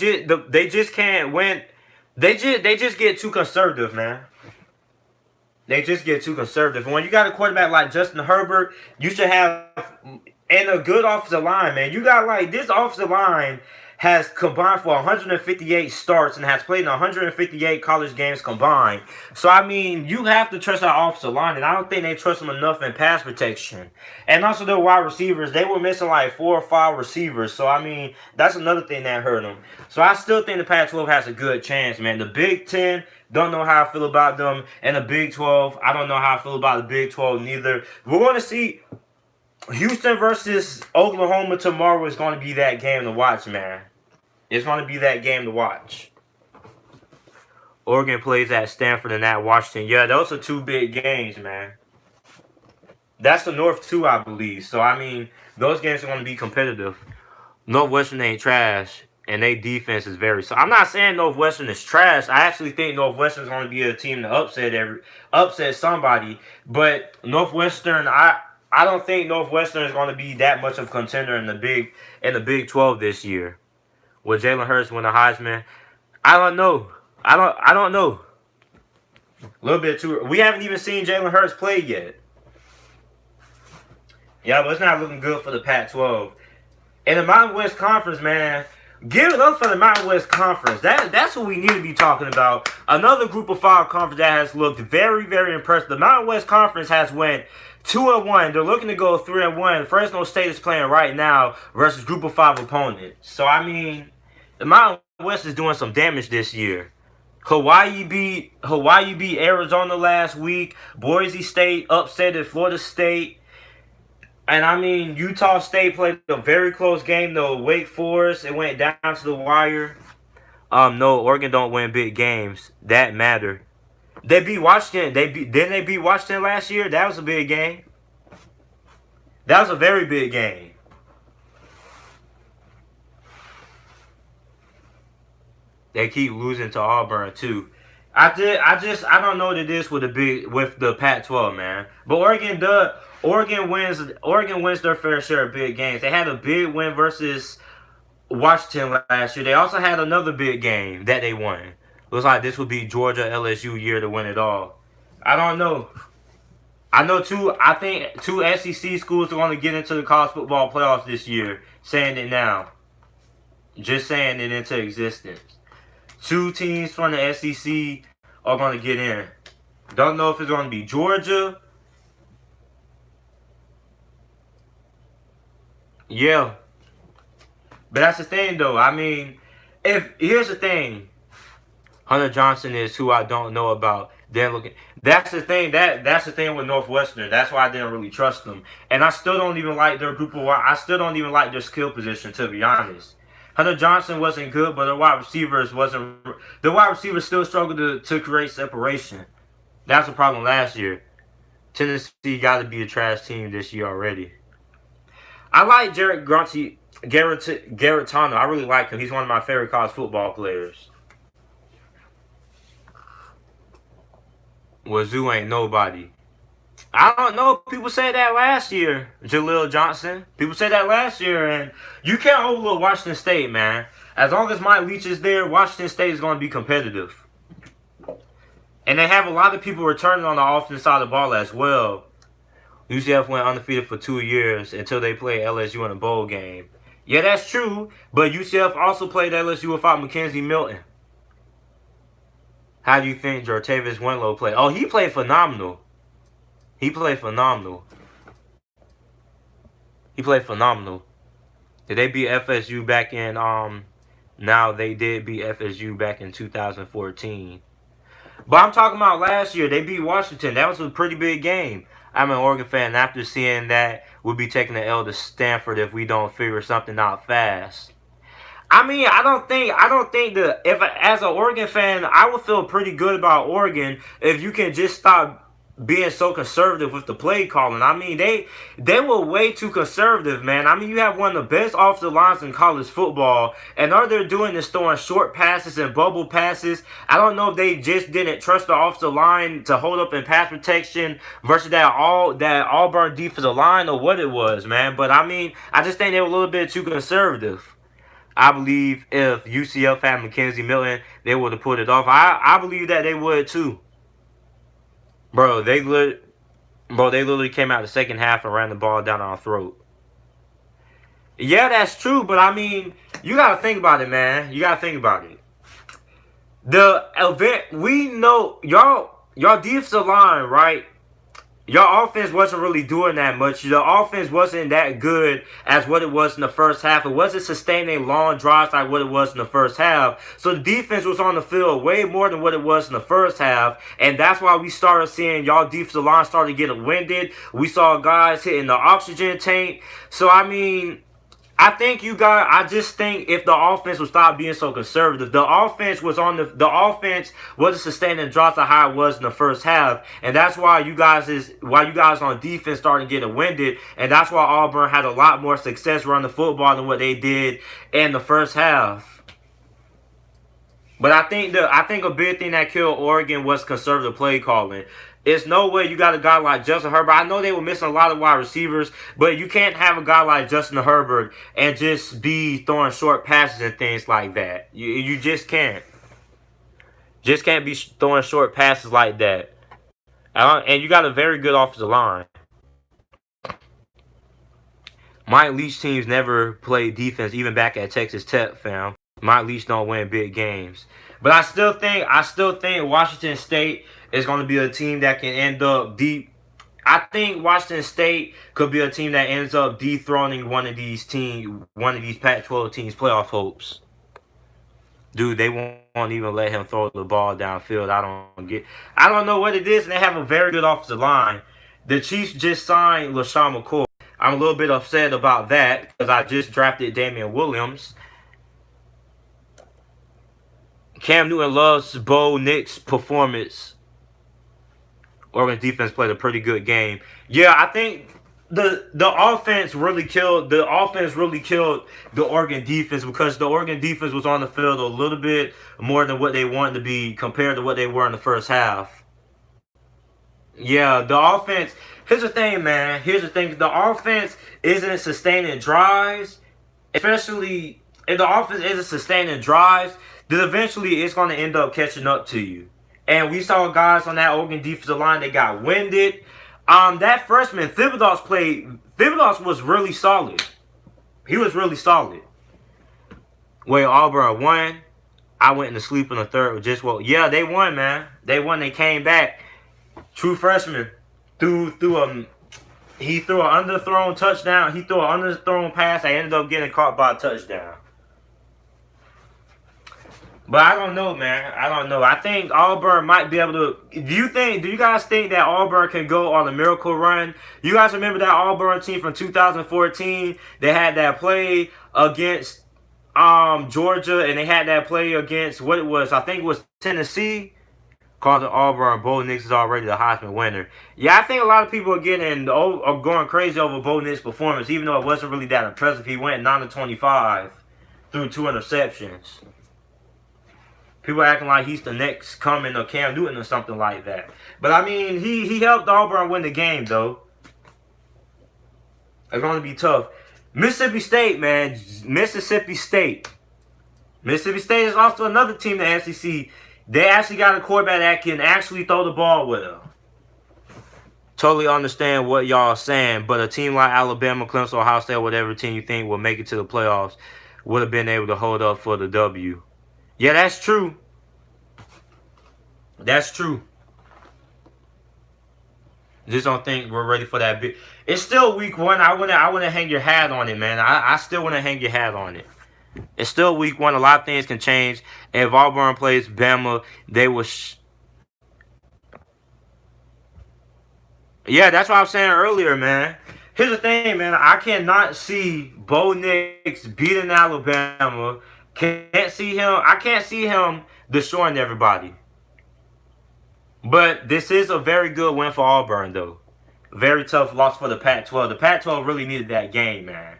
just can't win. They just get too conservative, man. They just get too conservative. And when you got a quarterback like Justin Herbert, you should have and a good offensive line, man. You got like this offensive line has combined for 158 starts and has played in 158 college games combined. So I mean, you have to trust our offensive line, and I don't think they trust them enough in pass protection. And also their wide receivers, they were missing like 4 or 5 receivers. So I mean, that's another thing that hurt them. So I still think the Pac-12 has a good chance, man. The Big Ten, don't know how I feel about them, and the Big 12, I don't know how I feel about the Big 12 neither. We're going to see. Houston versus Oklahoma tomorrow is going to be that game to watch, man. It's going to be that game to watch. Oregon plays at Stanford and at Washington. Yeah, those are two big games, man. That's the North too, I believe. So, I mean, those games are going to be competitive. Northwestern ain't trash, and their defense is very. So, I'm not saying Northwestern is trash. I actually think Northwestern is going to be a team to upset somebody. But Northwestern, I don't think Northwestern is going to be that much of a contender in the Big 12 this year. Will Jalen Hurts win the Heisman? I don't know. I don't know. A little bit too. We haven't even seen Jalen Hurts play yet. Yeah, but it's not looking good for the Pac-12. In the Mountain West Conference, man, give it up for the Mountain West Conference. That's what we need to be talking about. Another Group of 5 conference that has looked very, very impressive. The Mountain West Conference has went 2-1. They're looking to go 3-1. Fresno State is playing right now versus Group of 5 opponents. So I mean, the Mountain West is doing some damage this year. Hawaii beat Arizona last week. Boise State upset at Florida State. And I mean, Utah State played a very close game though. Wake Forest, it went down to the wire. No, Oregon don't win big games. That matter. They beat Washington. Didn't they beat Washington last year? That was a big game. That was a very big game. They keep losing to Auburn too. I don't know what it is with the Pac-12, man. But Oregon wins their fair share of big games. They had a big win versus Washington last year. They also had another big game that they won. Looks like this would be Georgia LSU year to win it all. I don't know. I think two SEC schools are going to get into the college football playoffs this year. Saying it now. Just saying it into existence. 2 teams from the SEC are going to get in. Don't know if it's going to be Georgia. Yeah. But that's the thing, though. I mean, here's the thing. Hunter Johnson is who I don't know about. That's the thing. That's the thing with Northwestern. That's why I didn't really trust them. And I still don't even like their I still don't even like their skill position, to be honest. Hunter Johnson wasn't good, but the wide receivers still struggled to create separation. That's the problem last year. Tennessee got to be a trash team this year already. I like Garrettano. I really like him. He's one of my favorite college football players. Wazoo ain't nobody. I don't know. People said that last year. Jaleel Johnson. People said that last year, and you can't overlook Washington State, man. As long as Mike Leach is there, Washington State is going to be competitive. And they have a lot of people returning on the offensive side of the ball as well. UCF went undefeated for 2 years until they played LSU in a bowl game. Yeah, that's true, but UCF also played LSU without Mackenzie Milton. How do you think Jartavius Winlow played? Oh, he played phenomenal. He played phenomenal. Did they beat FSU back in now they did beat FSU back in 2014. But I'm talking about last year. They beat Washington. That was a pretty big game. I'm an Oregon fan, and after seeing that, we'll be taking the L to Stanford if we don't figure something out fast. I mean, I don't think as an Oregon fan, I would feel pretty good about Oregon if you can just stop being so conservative with the play calling. I mean, they were way too conservative, man. I mean, you have one of the best offensive lines in college football, and all they're doing is throwing short passes and bubble passes. I don't know if they just didn't trust the offensive line to hold up in pass protection versus that Auburn defensive line, or what it was, man. But I mean, I just think they were a little bit too conservative. I believe if UCF had Mackenzie Milton, they would have put it off. I believe that they would too. Bro, they literally came out the second half and ran the ball down our throat. Yeah, that's true, but I mean, you gotta think about it, man. You gotta think about it. The event, we know y'all defensive line, right? Your offense wasn't really doing that much. The offense wasn't that good as what it was in the first half. It wasn't sustaining long drives like what it was in the first half. So the defense was on the field way more than what it was in the first half. And that's why we started seeing y'all defensive line started getting winded. We saw guys hitting the oxygen tank. So, I mean, I just think if the offense would stop being so conservative, the offense wasn't sustaining drops like how it was in the first half, and that's why you guys on defense started getting winded, and that's why Auburn had a lot more success running the football than what they did in the first half. But I think a big thing that killed Oregon was conservative play calling. It's no way you got a guy like Justin Herbert. I know they were missing a lot of wide receivers, but you can't have a guy like Justin Herbert and just be throwing short passes and things like that. You just can't. Just can't be throwing short passes like that. And you got a very good offensive line. Mike Leach teams never played defense, even back at Texas Tech, fam. Mike Leach don't win big games. But I still think Washington State is going to be a team that can end up deep. I think Washington State could be a team that ends up dethroning one of these Pac-12 teams' playoff hopes. Dude, they won't even let him throw the ball downfield. I don't know what it is, and they have a very good offensive line. The Chiefs just signed LaShawn McCoy. I'm a little bit upset about that because I just drafted Damian Williams. Cam Newton loves Bo Nix's performance. Oregon's defense played a pretty good game. Yeah, I think the offense really killed the Oregon defense because the Oregon defense was on the field a little bit more than what they wanted to be compared to what they were in the first half. Yeah, the offense. Here's the thing, man. The offense isn't sustaining drives, especially if the offense isn't sustaining drives. Then eventually it's going to end up catching up to you. And we saw guys on that Oregon defensive line that got winded. That freshman, Thibodeaux was really solid. He was really solid. Well, Auburn won. I went into sleep in the third. Yeah, they won, man. They won. They came back. True freshman. He threw an underthrown touchdown. He threw an underthrown pass. I ended up getting caught by a touchdown. But I don't know, man. I don't know. I think Auburn might be able to. Do you guys think that Auburn can go on a miracle run? You guys remember that Auburn team from 2014? They had that play against Georgia, and they had that play against what it was. I think it was Tennessee. Called the Auburn. Bo Nix is already the Heisman winner. Yeah, I think a lot of people are going crazy over Bo Nix's performance, even though it wasn't really that impressive. He went 9-25 through 2 interceptions. People acting like he's the next coming of Cam Newton or something like that. But, I mean, he helped Auburn win the game, though. It's going to be tough. Mississippi State, man. Mississippi State is also another team in the SEC. They actually got a quarterback that can actually throw the ball with him. Totally understand what y'all are saying, but a team like Alabama, Clemson, Ohio State, whatever team you think will make it to the playoffs would have been able to hold up for the W. Yeah, that's true. That's true. Just don't think we're ready for that big. It's still week 1. I wouldn't hang your hat on it, man. I still wouldn't hang your hat on it. It's still week 1. A lot of things can change. If Auburn plays Bama, they will. Yeah, that's what I was saying earlier, man. Here's the thing, man. I cannot see Bo Nix beating Alabama. I can't see him destroying everybody. But this is a very good win for Auburn, though. Very tough loss for the Pac-12. The Pac-12 really needed that game, man.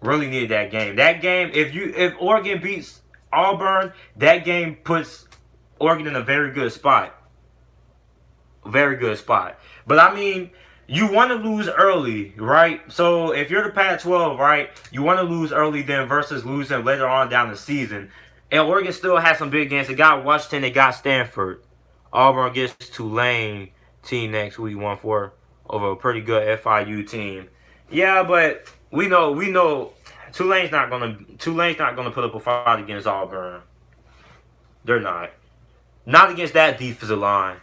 Really needed that game. That game, if Oregon beats Auburn, that game puts Oregon in a very good spot. Very good spot. But I mean, you want to lose early, right? So if you're the Pac-12, right, you want to lose early then versus losing later on down the season. And Oregon still has some big games. They got Washington, they got Stanford. Auburn gets Tulane team next week, 1-4 over a pretty good FIU team. Yeah, but we know Tulane's not gonna put up a fight against Auburn. They're not. Not against that defensive line.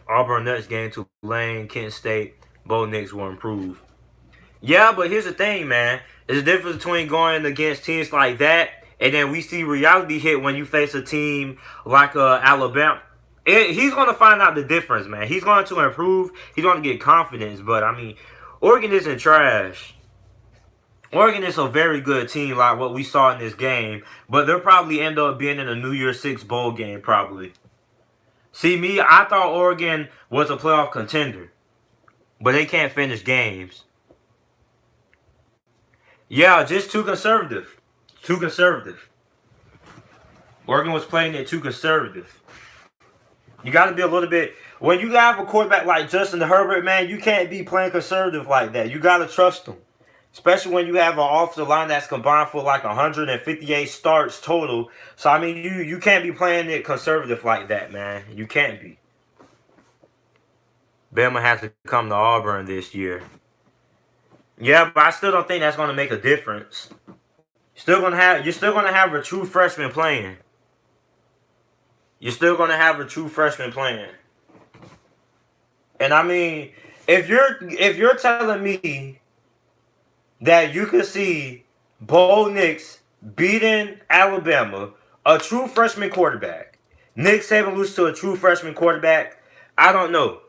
Auburn next game, Tulane, Kent State, both Knicks will improve. Yeah, but here's the thing, man. There's a difference between going against teams like that and then we see reality hit when you face a team like Alabama. He's going to find out the difference, man. He's going to improve. He's going to get confidence. But, I mean, Oregon isn't trash. Oregon is a very good team like what we saw in this game. But they'll probably end up being in a New Year's Six bowl game, probably. See, me, I thought Oregon was a playoff contender. But they can't finish games. Yeah, just too conservative. Too conservative. Oregon was playing it too conservative. You got to be a little bit... When you have a quarterback like Justin Herbert, man, you can't be playing conservative like that. You got to trust him. Especially when you have an offensive line that's combined for like 158 starts total. So, I mean, you can't be playing it conservative like that, man. You can't be. Bama has to come to Auburn this year. Yeah, but I still don't think that's going to make a difference. You're still gonna have a true freshman playing. You're still gonna have a true freshman playing. And I mean, if you're telling me that you could see Bo Nix beating Alabama, a true freshman quarterback, Nick Saban lose to a true freshman quarterback, I don't know.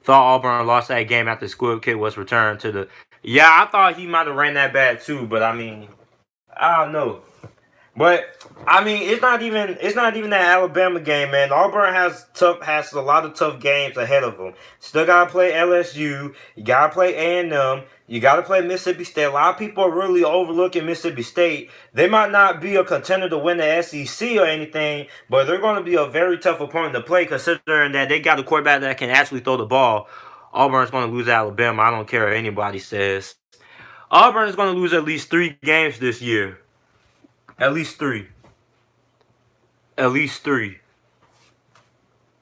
Thought Auburn lost that game after Squid Kid was returned to the... Yeah, I thought he might have ran that bad too, but I mean, I don't know. But I mean, it's not even that Alabama game, man. Auburn has a lot of tough games ahead of them. Still gotta play LSU. You gotta play A&M. You gotta play Mississippi State. A lot of people are really overlooking Mississippi State. They might not be a contender to win the SEC or anything, but they're going to be a very tough opponent to play, considering that they got a quarterback that can actually throw the ball. Auburn's going to lose Alabama. I don't care what anybody says. Auburn is going to lose at least 3 games this year. At least 3. At least 3.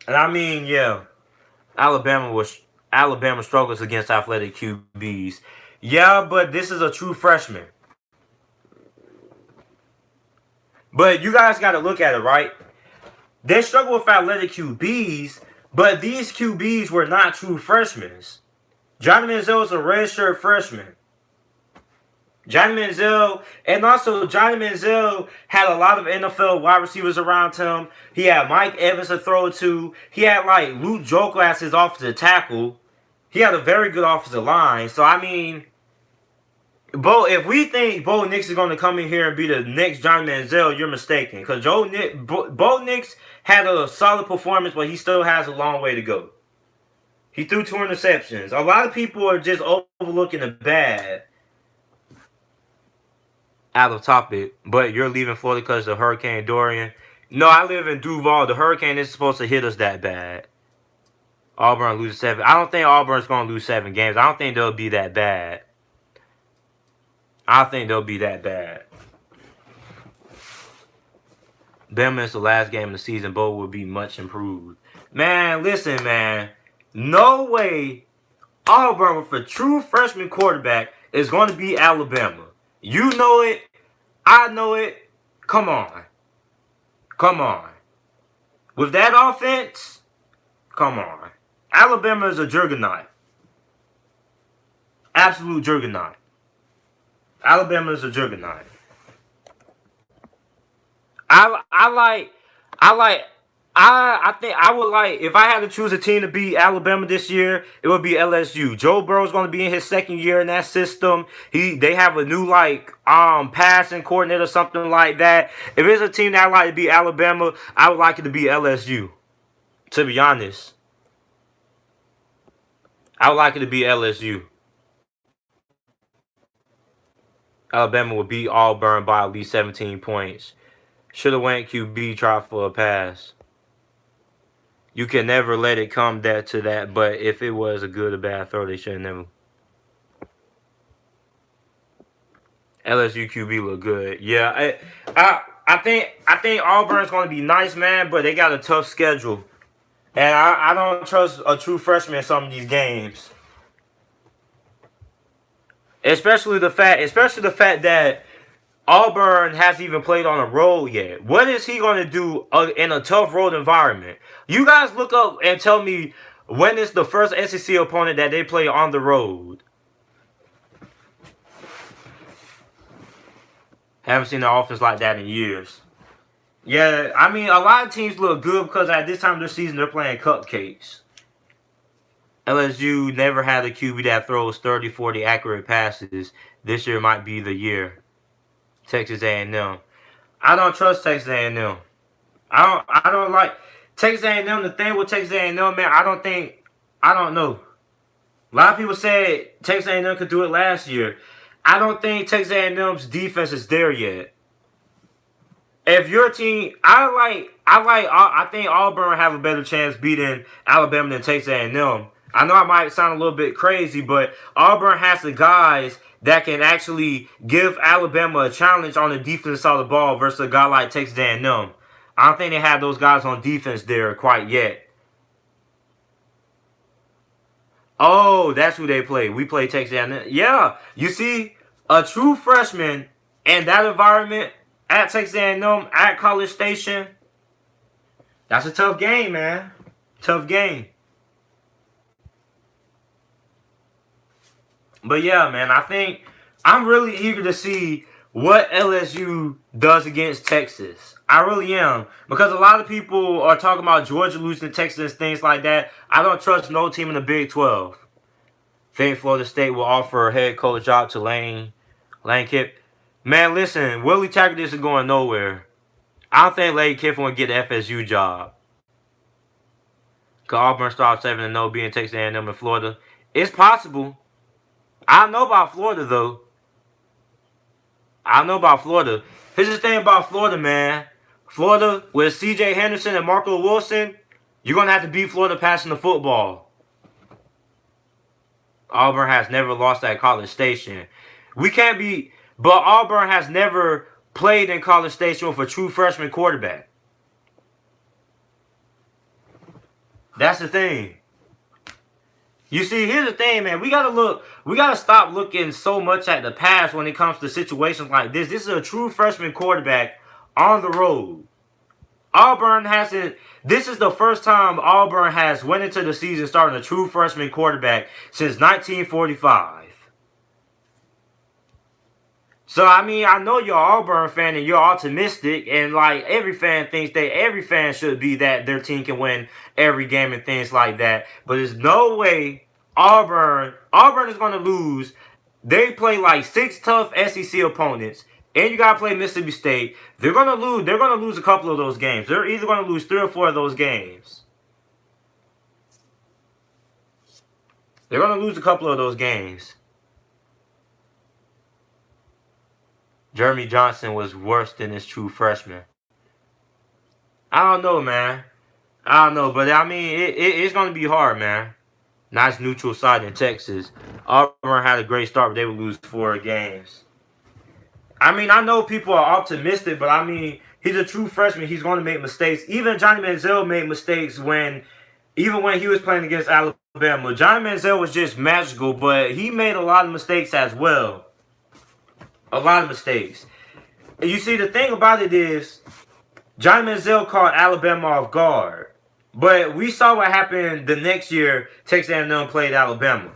And I mean, yeah, Alabama struggles against athletic QBs. Yeah, but this is a true freshman. But you guys got to look at it, right? They struggle with athletic QBs, but these QBs were not true freshmen. Johnny Manziel is a redshirt freshman. Johnny Manziel had a lot of NFL wide receivers around him. He had Mike Evans to throw to. He had like Luke Joeckel as his offensive tackle. He had a very good offensive line. So I mean, if we think Bo Nix is going to come in here and be the next Johnny Manziel, you're mistaken. Because Bo Nix had a solid performance, but he still has a long way to go. He threw 2 interceptions. A lot of people are just overlooking the bad. Out of topic, but you're leaving Florida because of Hurricane Dorian. No, I live in Duval. The hurricane isn't supposed to hit us that bad. Auburn loses 7. I don't think Auburn's going to lose 7 games. I don't think they'll be that bad. I think they'll be that bad. Bama is the last game of the season. Bo will be much improved. Man, listen, man. No way Auburn with a true freshman quarterback is going to beat Alabama. You know it. I know it. Come on. Come on. With that offense, come on. Alabama is a juggernaut. Absolute juggernaut. Alabama is a juggernaut. I I think I would like if I had to choose a team to beat Alabama this year, it would be LSU. Joe Burrow's going to be in his second year in that system. They have a new like passing coordinator or something like that. If it's a team that I like to beat Alabama, I would like it to be LSU. To be honest, I would like it to be LSU. Alabama would beat Auburn by at least 17 points. Should have went QB, try for a pass. You can never let it come to that. But if it was a good or bad throw, they should have never. LSU QB look good. Yeah, I think Auburn's going to be nice, man. But they got a tough schedule, and I don't trust a true freshman in some of these games. Especially the fact that Auburn hasn't even played on a road yet. What is he going to do in a tough road environment? You guys look up and tell me when is the first SEC opponent that they play on the road. Haven't seen an offense like that in years. Yeah, I mean, a lot of teams look good because at this time of the season they're playing cupcakes. LSU never had a QB that throws 30, 40 accurate passes. This year might be the year. Texas A&M. I don't trust Texas A&M. I don't like Texas A&M. The thing with Texas A&M, man, I don't know. A lot of people said Texas A&M could do it last year. I don't think Texas A&M's defense is there yet. If your team, I think Auburn have a better chance beating Alabama than Texas A&M. I know I might sound a little bit crazy, but Auburn has the guys that can actually give Alabama a challenge on the defensive side of the ball versus a guy like Texas A&M. I don't think they have those guys on defense there quite yet. Oh, that's who they play. We play Texas A&M. Yeah, you see, a true freshman in that environment at Texas A&M, at College Station, that's a tough game, man. Tough game. But yeah, man, I think I'm really eager to see what LSU does against Texas. I really am. Because a lot of people are talking about Georgia losing to Texas and things like that. I don't trust no team in the Big 12. Think Florida State will offer a head coach job to Lane Kiffin. Man, listen, Willie Taggart isn't going nowhere. I don't think Lane Kiffin will get the FSU job. Could Auburn start 7-0 being Texas A&M in Florida? It's possible. I don't know about Florida, though. I don't know about Florida. Here's the thing about Florida, man. Florida, with C.J. Henderson and Marco Wilson, you're going to have to beat Florida passing the football. Auburn has never lost at College Station. We can't be... But Auburn has never played in College Station with a true freshman quarterback. That's the thing. You see, here's the thing, man. We gotta stop looking so much at the past when it comes to situations like this. This is a true freshman quarterback on the road. Auburn hasn't. This is the first time Auburn has went into the season starting a true freshman quarterback since 1945. So, I mean, I know you're an Auburn fan and you're optimistic, and like every fan thinks that every fan should be that their team can win every game and things like that. But there's no way Auburn is going to lose. They play like 6 tough SEC opponents, and you got to play Mississippi State. They're going to lose. They're going to lose a couple of those games. They're either going to lose 3 or 4 of those games. They're going to lose a couple of those games. Jeremy Johnson was worse than his true freshman. I don't know, man. I don't know, but I mean, it's going to be hard, man. Nice neutral site in Texas. Auburn had a great start, but they would lose 4 games. I mean, I know people are optimistic, but I mean, he's a true freshman. He's going to make mistakes. Even Johnny Manziel made mistakes when he was playing against Alabama. Johnny Manziel was just magical, but he made a lot of mistakes as well. A lot of mistakes. And you see, the thing about it is, Johnny Manziel caught Alabama off guard. But we saw what happened the next year Texas A&M played Alabama.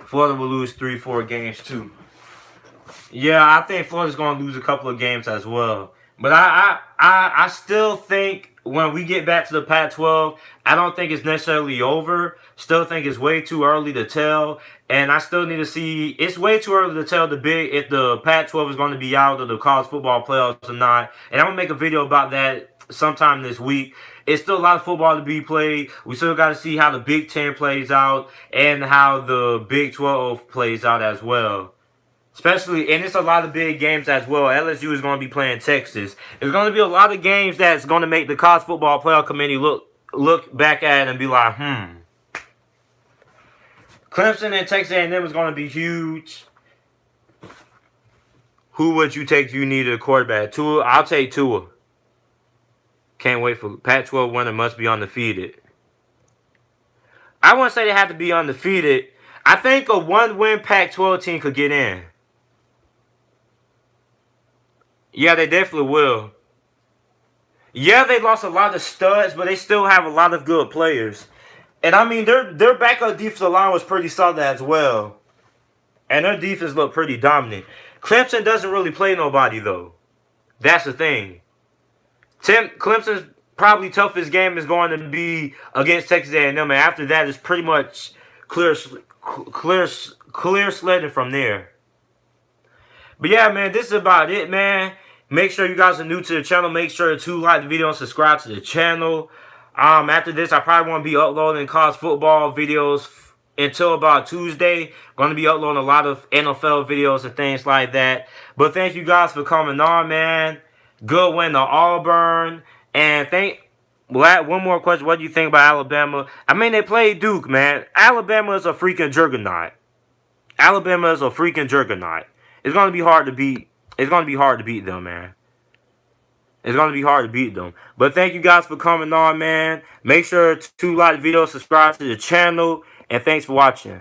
Florida will lose 3-4 games too. Yeah, I think Florida's going to lose a couple of games as well. But I still think when we get back to the Pac-12, I don't think it's necessarily over. Still think it's way too early to tell, and I still need to see. It's way too early to tell the big if the Pac-12 is going to be out of the college football playoffs or not. And I'm gonna make a video about that sometime this week. It's still a lot of football to be played. We still got to see how the Big Ten plays out and how the Big 12 plays out as well. Especially, and it's a lot of big games as well. LSU is going to be playing Texas. There's going to be a lot of games that's going to make the college football playoff committee look back at it and be like, Clemson and Texas A&M is going to be huge. Who would you take if you needed a quarterback? Tua? I'll take Tua. Can't wait for Pac-12 winner must be undefeated. I wouldn't say they have to be undefeated. I think a one-win Pac-12 team could get in. Yeah, they definitely will. Yeah, they lost a lot of studs, but they still have a lot of good players. And I mean, their backup defensive line was pretty solid as well. And their defense looked pretty dominant. Clemson doesn't really play nobody, though. That's the thing. Clemson's probably toughest game is going to be against Texas A&M. And after that, it's pretty much clear sledding from there. But yeah, man, this is about it, man. Make sure you guys are new to the channel. Make sure to like the video and subscribe to the channel. After this, I probably won't be uploading college football videos until about Tuesday. Going to be uploading a lot of NFL videos and things like that. But thank you guys for coming on, man. Good win to Auburn. And one more question. What do you think about Alabama? I mean, they played Duke, man. Alabama is a freaking juggernaut. Alabama is a freaking juggernaut. It's going to be hard to beat. It's going to be hard to beat them, man. It's going to be hard to beat them. But thank you guys for coming on, man. Make sure to like the video, subscribe to the channel, and thanks for watching.